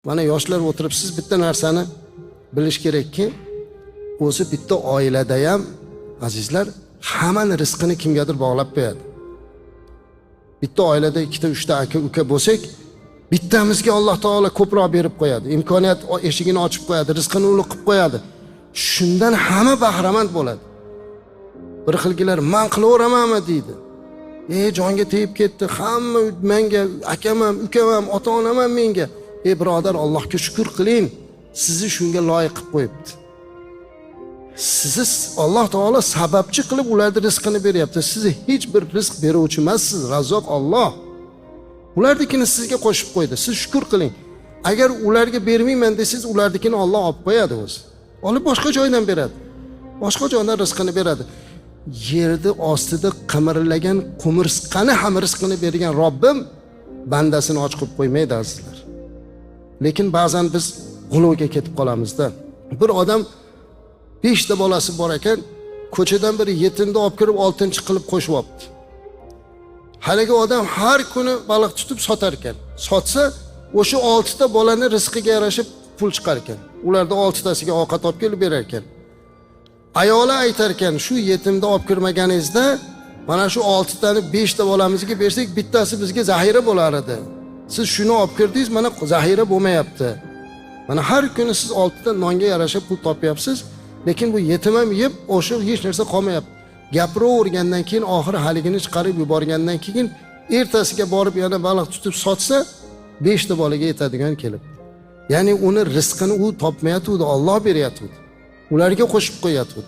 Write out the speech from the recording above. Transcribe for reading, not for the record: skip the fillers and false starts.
Mana yoshlar o'tiribsiz, bitta narsani bilish kerakki, o'zi bitta oilada ham azizlar hammani rizqini kimgadir bog'lab qo'yadi. Bitta oilada ikkita, uchta aka, uka bo'lsak, bittamizga Alloh taolo ko'proq berib qo'yadi. Imkoniyat eshigini ochib qo'yadi, rizqini ulug' qilib qo'yadi. Shundan hamma bahramand bo'ladi. Bir xilgilar men qilaveramanmi deydi. Jonga tegib ketdi. Hamma menga, akam ham, ukam ham, ota-onam ham menga. Birodar, Allohga shukr qiling. Sizni shunga loyiq qilib qo'yibdi. Sizni Alloh taolo sababchi qilib ularning rizqini beryapti. Sizni hech bir rizq beruvchi emassiz, Razzoq Alloh. Ularnikini sizga qo'shib qo'ydi. Siz shukr qiling. Agar ularga bermayman desangiz, ularnikini Alloh olib qo'yadi o'zi. Olib boshqa joydan beradi. Boshqa joydan rizqini beradi. Yerni ostida qimirlagan qumursqani ham rizqini bergan Robbim bandasini och qilib qo'ymaydi azizlar. Lekin ba'zan biz g'ulovga ketib qolamizda. Bir odam 5 ta bolasi bor ekan, ko'chadan biri yetimni olib kirib 6-chi qilib qo'shib olibdi. Haligi odam har kuni baliq tutib sotar ekan. Sotsa, o'sha 6 ta bolani rizqiga yarashib pul chiqar ekan. Ularda 6 tasiga ovqat olib kelib berar ekan. Ayoli aytar ekan, shu yetimni olib kirmaganingizda, mana shu 6 tani 5 ta bolamizga bersak, bittasi bizga zahira bo'lar edi. Siz shuni olib kirdingiz, mana zahira bo'lmayapti. Mana har kuni siz 6 ta nonga yarasha pul topyapsiz, lekin bu yetim ham yeb, o'sha hech narsa qolmayapti. Gapiravergandan keyin oxiri haligini chiqarib yuborgandan keyin ertasiga borib yana baliq tutib sotsa 5 ta bolaga yetadigan kelib. Ya'ni uni rizqini u topmayotdi, Alloh beryapti. Ularga qo'shib qo'yadi.